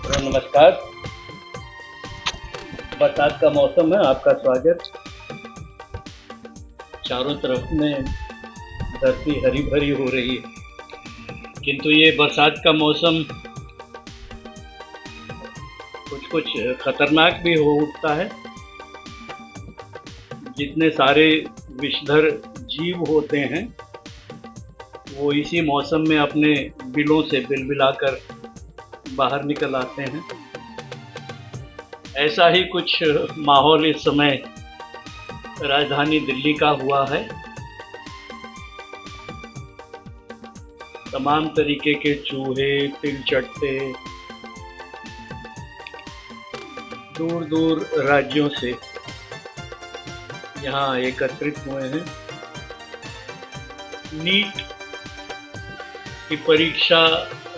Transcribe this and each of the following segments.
नमस्कार। बरसात का मौसम है, आपका स्वागत। चारों तरफ में धरती हरी भरी हो रही है, किंतु ये बरसात का मौसम कुछ कुछ खतरनाक भी हो उठता है। जितने सारे विषधर जीव होते हैं वो इसी मौसम में अपने बिलों से बिलबिलाकर बाहर निकल आते हैं। ऐसा ही कुछ माहौल इस समय राजधानी दिल्ली का हुआ है। तमाम तरीके के चूहे, तिलचट्टे दूर दूर राज्यों से यहाँ एकत्रित हुए हैं। नीट की परीक्षा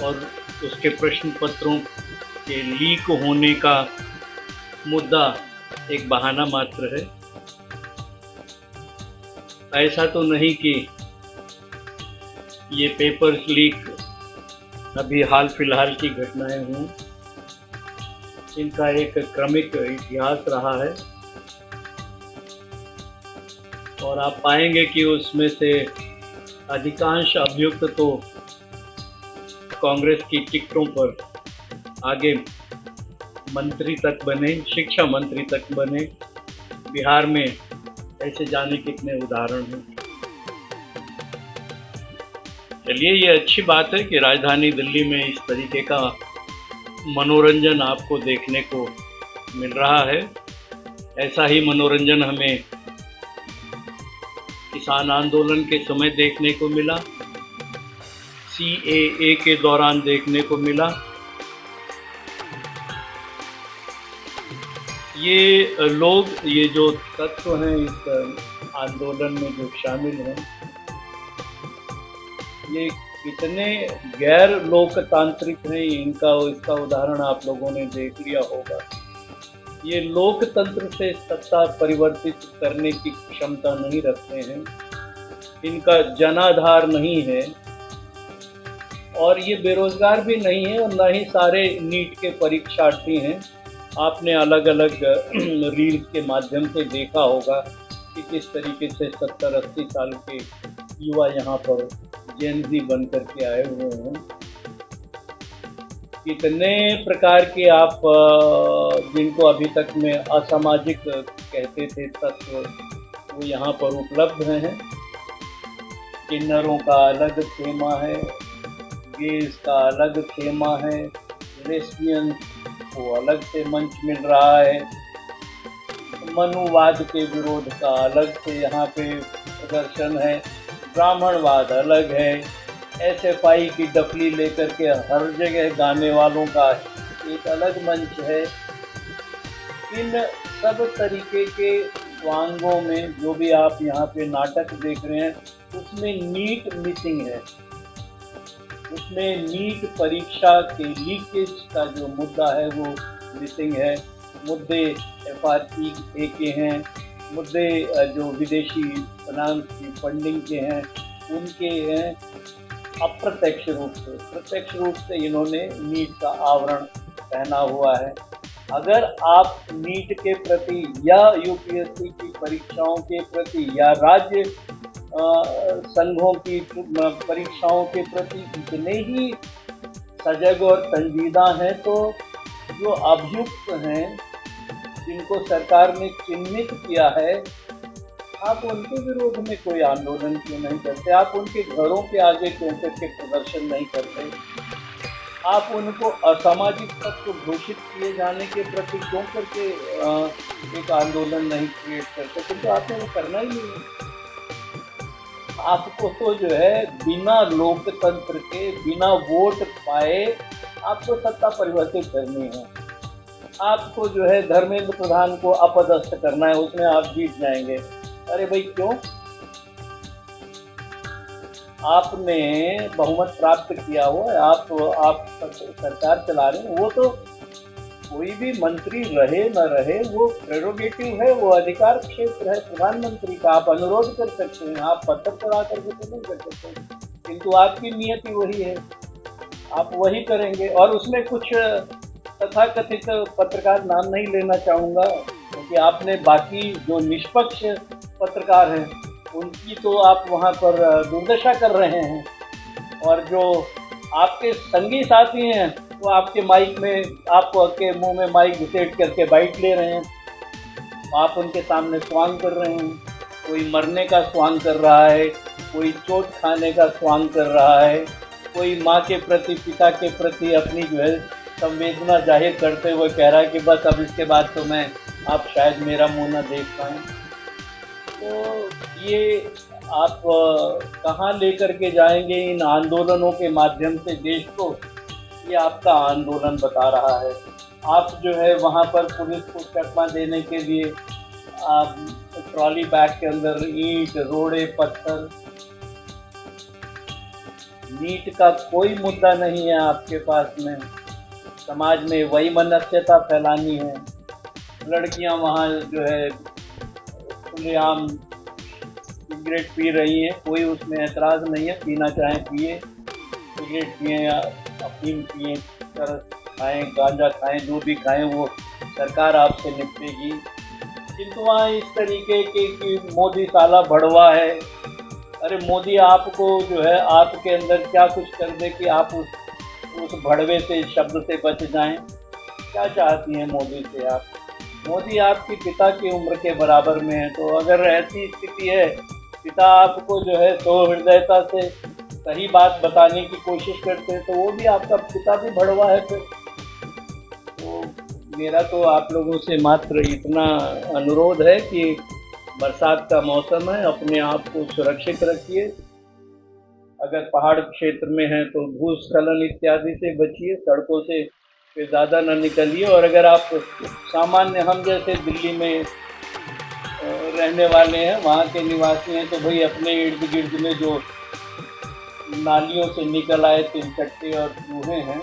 और उसके प्रश्न पत्रों के लीक होने का मुद्दा एक बहाना मात्र है। ऐसा तो नहीं कि ये पेपर्स लीक अभी हाल फिलहाल की घटनाएं हों। इनका एक क्रमिक इतिहास रहा है और आप पाएंगे कि उसमें से अधिकांश अभियुक्त तो कांग्रेस की टिकटों पर आगे मंत्री तक बने, शिक्षा मंत्री तक बने। बिहार में ऐसे जाने कितने उदाहरण हैं। चलिए, ये अच्छी बात है कि राजधानी दिल्ली में इस तरीके का मनोरंजन आपको देखने को मिल रहा है। ऐसा ही मनोरंजन हमें किसान आंदोलन के समय देखने को मिला, CAA के दौरान देखने को मिला। ये लोग, ये जो तत्व हैं इस आंदोलन में जो शामिल हैं, ये कितने गैर लोकतांत्रिक हैं, इसका उदाहरण आप लोगों ने देख लिया होगा। ये लोकतंत्र से सत्ता परिवर्तित करने की क्षमता नहीं रखते हैं, इनका जनाधार नहीं है और ये बेरोजगार भी नहीं है और न ही सारे नीट के परीक्षार्थी हैं। आपने अलग अलग रील्स के माध्यम से देखा होगा कि किस तरीके से 70-80 साल के युवा यहाँ पर जेनजी बन करके आए हुए हैं। कितने प्रकार के आप जिनको अभी तक में असामाजिक कहते थे तत्व वो यहाँ पर उपलब्ध हैं। किन्नरों का अलग खेमा है, गेज का अलग खेमा है, लेस्बियन को अलग से मंच मिल रहा है, मनुवाद के विरोध का अलग से यहाँ पे प्रदर्शन है, ब्राह्मणवाद अलग है, SFI की डफली लेकर के हर जगह गाने वालों का एक अलग मंच है। इन सब तरीके के वांगों में जो भी आप यहाँ पे नाटक देख रहे हैं उसमें नीट मिसिंग है। उसमें नीट परीक्षा के लीकेज का जो मुद्दा है वो मिसिंग है। मुद्दे FRPA के हैं, मुद्दे जो विदेशी फाइनेंस की फंडिंग के हैं उनके हैं। अप्रत्यक्ष रूप से, प्रत्यक्ष रूप से इन्होंने नीट का आवरण पहना हुआ है। अगर आप नीट के प्रति या UPSC की परीक्षाओं के प्रति या राज्य संघों की परीक्षाओं के प्रति इतने ही सजग और संजीदा हैं तो जो अभियुक्त हैं जिनको सरकार ने चिन्हित किया है, आप उनके विरोध में कोई आंदोलन क्यों नहीं करते? आप उनके घरों के आगे क्यों करके प्रदर्शन नहीं करते? आप उनको असामाजिक तत्व घोषित किए जाने के प्रति क्यों करके एक आंदोलन नहीं क्रिएट करते? क्योंकि आपने वो करना ही नहीं है। आपको तो जो है बिना लोकतंत्र के, बिना वोट पाए आपको सत्ता परिवर्तित करनी है। आपको जो है धर्मेंद्र प्रधान को अपदस्थ करना है, उसमें आप जीत जाएंगे। अरे भाई क्यों? आपने बहुमत प्राप्त किया हुआ है, आप सरकार चला रहे हैं। वो तो कोई भी मंत्री रहे न रहे वो प्रेरोगेटिव है, वो अधिकार क्षेत्र है प्रधानमंत्री का। आप अनुरोध कर सकते हैं, आप पत्र चढ़ा करके तो नहीं कर सकते, किंतु आपकी नियति वही है, आप वही करेंगे। और उसमें कुछ तथाकथित पत्रकार नाम नहीं लेना चाहूँगा, क्योंकि आपने बाकी जो निष्पक्ष पत्रकार हैं उनकी तो आप वहाँ पर दुर्दशा कर रहे हैं, और जो आपके संगी साथी हैं वो आपके माइक में, आपके मुंह में माइक घुसेट करके बाइट ले रहे हैं, आप उनके सामने स्वांग कर रहे हैं। कोई मरने का स्वांग कर रहा है, कोई चोट खाने का स्वांग कर रहा है, कोई माँ के प्रति, पिता के प्रति अपनी जो है संवेदना जाहिर करते हुए कह रहा है कि बस अब इसके बाद तो मैं, आप शायद मेरा मुंह ना देख पाएँ। तो ये आप कहाँ लेकर के जाएंगे इन आंदोलनों के माध्यम से देश को, ये आपका आंदोलन बता रहा है। आप जो है वहाँ पर पुलिस को चकमा देने के लिए आप ट्रॉली बैग के अंदर ईंट, रोड़े, पत्थर, नीट का कोई मुद्दा नहीं है आपके पास में। समाज में वही मनस्यता फैलानी है। लड़कियां वहाँ जो है खुलेआम सिगरेट पी रही हैं, कोई उसमें ऐतराज़ नहीं है, पीना चाहें पिए, सिगरेट पिए या अफीम पिए, चरस खाएँ, गांजा खाएँ, जो भी खाएँ वो सरकार आपसे निपटेगी। किंतु वहाँ इस तरीके के कि मोदी साला भड़वा है। अरे मोदी आपको जो है आपके अंदर क्या कुछ कर दे कि आप उस भड़वे से, शब्द से बच जाएं। क्या चाहती हैं मोदी से आप? मोदी आपकी पिता की उम्र के बराबर में है, तो अगर ऐसी स्थिति है, पिता आपको जो है सहृदयता से सही बात बताने की कोशिश करते हैं, तो वो भी आपका पिता भी भड़वा है फिर। तो मेरा तो आप लोगों से मात्र इतना अनुरोध है कि बरसात का मौसम है, अपने आप को सुरक्षित रखिए। अगर पहाड़ क्षेत्र में हैं तो भूस्खलन इत्यादि से बचिए, सड़कों से ज़्यादा न निकलिए। और अगर आप सामान्य हम जैसे दिल्ली में रहने वाले हैं, वहाँ के निवासी हैं, तो भाई अपने इर्द गिर्द में जो नालियों से निकल आए तिलचट्टे और चूहे हैं,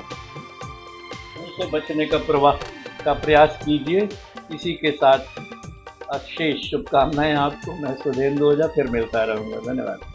उनसे बचने का प्रयास कीजिए। इसी के साथ अशेष शुभकामनाएं आपको। मैं सुधींद्र ओझा फिर मिलता रहूँगा। धन्यवाद।